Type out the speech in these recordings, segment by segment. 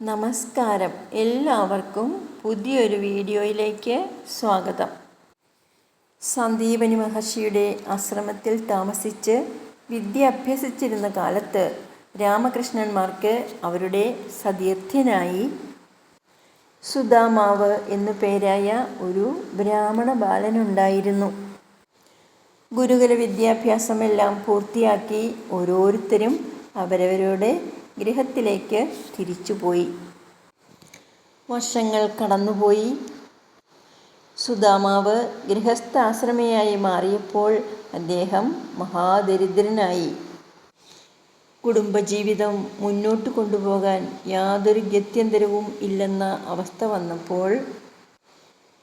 നമസ്കാരം. എല്ലാവർക്കും പുതിയൊരു വീഡിയോയിലേക്ക് സ്വാഗതം. സന്ദീപനി മഹർഷിയുടെ ആശ്രമത്തിൽ താമസിച്ച് വിദ്യ അഭ്യസിച്ചിരുന്ന കാലത്ത് രാമകൃഷ്ണന്മാർക്ക് അവരുടെ സതീർത്ഥ്യനായി സുദാമാവ് എന്നു പേരായ ഒരു ബ്രാഹ്മണ ബാലനുണ്ടായിരുന്നു. ഗുരുകുല വിദ്യാഭ്യാസമെല്ലാം പൂർത്തിയാക്കി ഓരോരുത്തരും അവരവരുടെ ഗൃഹത്തിലേക്ക് തിരിച്ചുപോയി. വർഷങ്ങൾ കടന്നുപോയി. സുദാമാവ് ഗൃഹസ്ഥാശ്രമിയായി മാറിയപ്പോൾ അദ്ദേഹം മഹാദരിദ്രനായി. കുടുംബജീവിതം മുന്നോട്ട് കൊണ്ടുപോകാൻ യാതൊരു ഗത്യന്തരവും ഇല്ലെന്ന അവസ്ഥ വന്നപ്പോൾ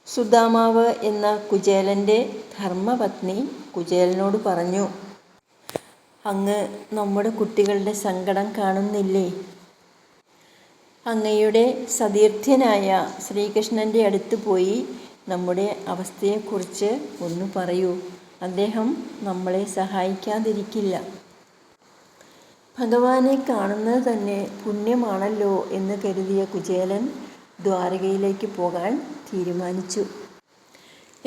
സുദാമാവ് എന്ന കുചേലൻ്റെ ധർമ്മപത്നി കുചേലനോട് പറഞ്ഞു, അങ്ങ് നമ്മുടെ കുട്ടികളുടെ സങ്കടം കാണുന്നില്ലേ? അങ്ങയുടെ സതീർത്ഥ്യനായ ശ്രീകൃഷ്ണൻ്റെ അടുത്ത് പോയി നമ്മുടെ അവസ്ഥയെക്കുറിച്ച് ഒന്ന് പറയൂ. അദ്ദേഹം നമ്മളെ സഹായിക്കാതിരിക്കില്ല. ഭഗവാനെ കാണുന്നത് തന്നെ പുണ്യമാണല്ലോ എന്ന് കരുതിയ കുചേലൻ ദ്വാരകയിലേക്ക് പോകാൻ തീരുമാനിച്ചു.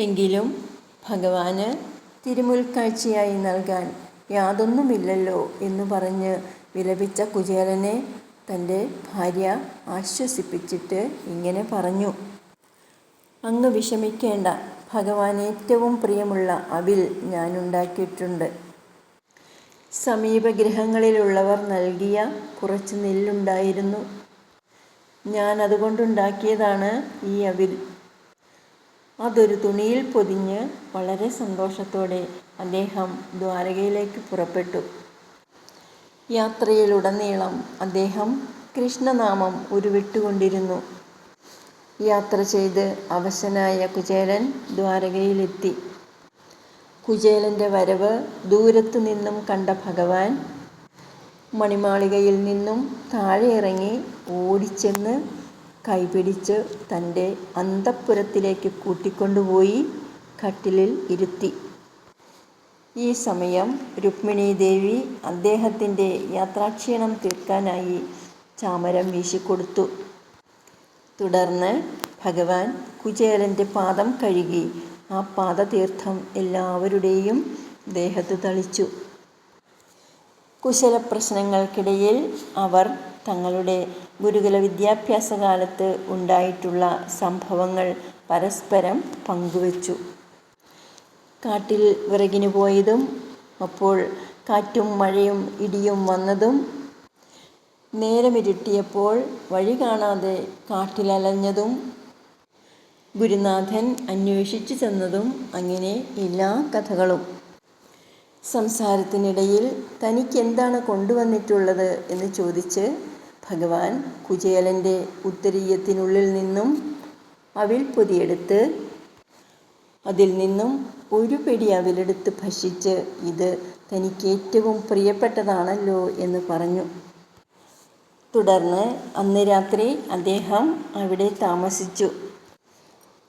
എങ്കിലും ഭഗവാന് തിരുമുൽക്കാഴ്ചയായി നൽകാൻ യാതൊന്നുമില്ലല്ലോ എന്ന് പറഞ്ഞ് വിലപിച്ച കുചേലനെ തൻ്റെ ഭാര്യ ആശ്വസിപ്പിച്ചിട്ട് ഇങ്ങനെ പറഞ്ഞു, അങ്ങ് വിഷമിക്കേണ്ട. ഭഗവാൻ ഏറ്റവും പ്രിയമുള്ള അവിൽ ഞാൻ ഉണ്ടാക്കിയിട്ടുണ്ട്. സമീപഗൃഹങ്ങളിലുള്ളവർ നൽകിയ കുറച്ച് നെല്ലുണ്ടായിരുന്നു. ഞാൻ അതുകൊണ്ടുണ്ടാക്കിയതാണ് ഈ അവിൽ. അതൊരു തുണിയിൽ പൊതിഞ്ഞ് വളരെ സന്തോഷത്തോടെ അദ്ദേഹം ദ്വാരകയിലേക്ക് പുറപ്പെട്ടു. യാത്രയിലുടനീളം അദ്ദേഹം കൃഷ്ണനാമം ഉരുവിട്ടുകൊണ്ടിരുന്നു. യാത്ര ചെയ്ത് അവശനായ കുചേലൻ ദ്വാരകയിലെത്തി. കുചേലൻ്റെ വരവ് ദൂരത്തു നിന്നും കണ്ട ഭഗവാൻ മണിമാളികയിൽ നിന്നും താഴെ ഇറങ്ങി ഓടിച്ചെന്ന് കൈപിടിച്ച് തൻ്റെ അന്തഃപുരത്തിലേക്ക് കൂട്ടിക്കൊണ്ടുപോയി കട്ടിലിൽ ഇരുത്തി. ഈ സമയം രുക്മിണീ ദേവി അദ്ദേഹത്തിൻ്റെ യാത്രാക്ഷീണം തീർക്കാനായി ചാമരം വീശിക്കൊടുത്തു. തുടർന്ന് ഭഗവാൻ കുചേലൻ്റെ പാദം കഴുകി ആ പാദതീർത്ഥം എല്ലാവരുടെയും ദേഹത്ത് തളിച്ചു. കുശലപ്രശ്നങ്ങൾക്കിടയിൽ അവർ തങ്ങളുടെ ഗുരുകുല വിദ്യാഭ്യാസകാലത്ത് ഉണ്ടായിട്ടുള്ള സംഭവങ്ങൾ പരസ്പരം പങ്കുവച്ചു. കാട്ടിൽ വിറകിന് പോയതും അപ്പോൾ കാറ്റും മഴയും ഇടിയും വന്നതും, നേരമിരുട്ടിയപ്പോൾ വഴി കാണാതെ കാട്ടിലലഞ്ഞതും, ഗുരുനാഥൻ അന്വേഷിച്ചു ചെന്നതും, അങ്ങനെ എല്ലാ കഥകളും. സംസാരത്തിനിടയിൽ തനിക്കെന്താണ് കൊണ്ടുവന്നിട്ടുള്ളത് എന്ന് ചോദിച്ച് ഭഗവാൻ കുചേലൻ്റെ ഉത്തരീയത്തിനുള്ളിൽ നിന്നും അവിൽ പൊതിയെടുത്ത് അതിൽ നിന്നും ഒരു പിടി അവിലെടുത്ത് ഭക്ഷിച്ച് ഇത് തനിക്ക് ഏറ്റവും പ്രിയപ്പെട്ടതാണല്ലോ എന്ന് പറഞ്ഞു. തുടർന്ന് അന്ന് രാത്രി അദ്ദേഹം അവിടെ താമസിച്ചു.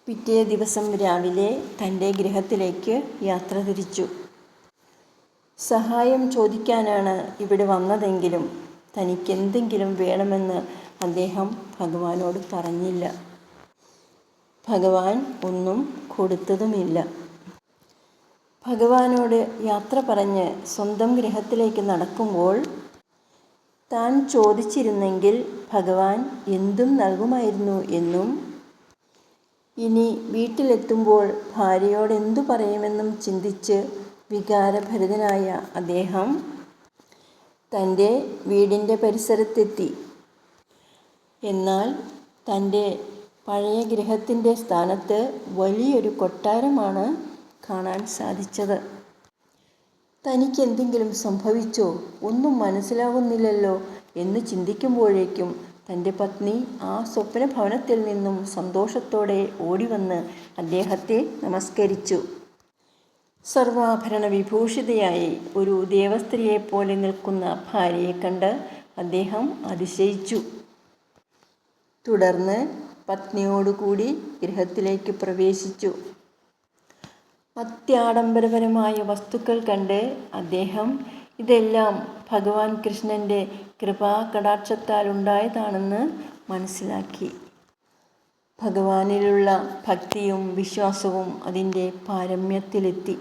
പിറ്റേ ദിവസം രാവിലെ തൻ്റെ ഗൃഹത്തിലേക്ക് യാത്ര തിരിച്ചു. സഹായം ചോദിക്കാനാണ് ഇവിടെ വന്നതെങ്കിലും തനിക്കെന്തെങ്കിലും വേണമെന്ന് അദ്ദേഹം ഭഗവാനോട് പറഞ്ഞില്ല. ഭഗവാൻ ഒന്നും കൊടുത്തതുമില്ല. ഭഗവാനോട് യാത്ര പറഞ്ഞ് സ്വന്തം ഗൃഹത്തിലേക്ക് നടക്കുമ്പോൾ താൻ ചോദിച്ചിരുന്നെങ്കിൽ ഭഗവാൻ എന്തും നൽകുമായിരുന്നു എന്നും, ഇനി വീട്ടിലെത്തുമ്പോൾ ഭാര്യയോട് എന്തു പറയുമെന്നും ചിന്തിച്ച് വികാരഭരിതനായ അദ്ദേഹം തൻ്റെ വീടിൻ്റെ പരിസരത്തെത്തി. എന്നാൽ തൻ്റെ പഴയ ഗൃഹത്തിൻ്റെ സ്ഥാനത്ത് വലിയൊരു കൊട്ടാരമാണ് കാണാൻ സാധിച്ചത്. തനിക്കെന്തെങ്കിലും സംഭവിച്ചോ? ഒന്നും മനസ്സിലാകുന്നില്ലല്ലോ എന്ന് ചിന്തിക്കുമ്പോഴേക്കും തൻ്റെ പത്നി ആ സ്വപ്നഭവനത്തിൽ നിന്നും സന്തോഷത്തോടെ ഓടിവന്ന് അദ്ദേഹത്തെ നമസ്കരിച്ചു. സർവാഭരണ വിഭൂഷിതയായി ഒരു ദേവസ്ത്രീയെപ്പോലെ നിൽക്കുന്ന ഭാര്യയെ കണ്ട് അദ്ദേഹം അതിശയിച്ചു. തുടർന്ന് പത്നിയോടുകൂടി ഗൃഹത്തിലേക്ക് പ്രവേശിച്ചു. അത്യാഡംബരപരമായ വസ്തുക്കൾ കണ്ട് അദ്ദേഹം ഇതെല്ലാം ഭഗവാൻ കൃഷ്ണൻ്റെ കൃപാകടാക്ഷത്താൽ ഉണ്ടായതാണെന്ന് മനസ്സിലാക്കി. ഭഗവാനിലുള്ള ഭക്തിയും വിശ്വാസവും അതിൻ്റെ പാരമ്യത്തിലെത്തി.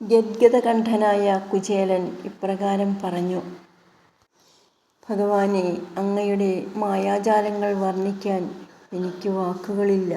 ഗദ്ഗദകണ്ഠനായ കുചേലൻ ഇപ്രകാരം പറഞ്ഞു: ഭഗവാനെ, അങ്ങയുടെ മായാജാലങ്ങൾ വർണ്ണിക്കാൻ എനിക്ക് വാക്കുകളില്ല.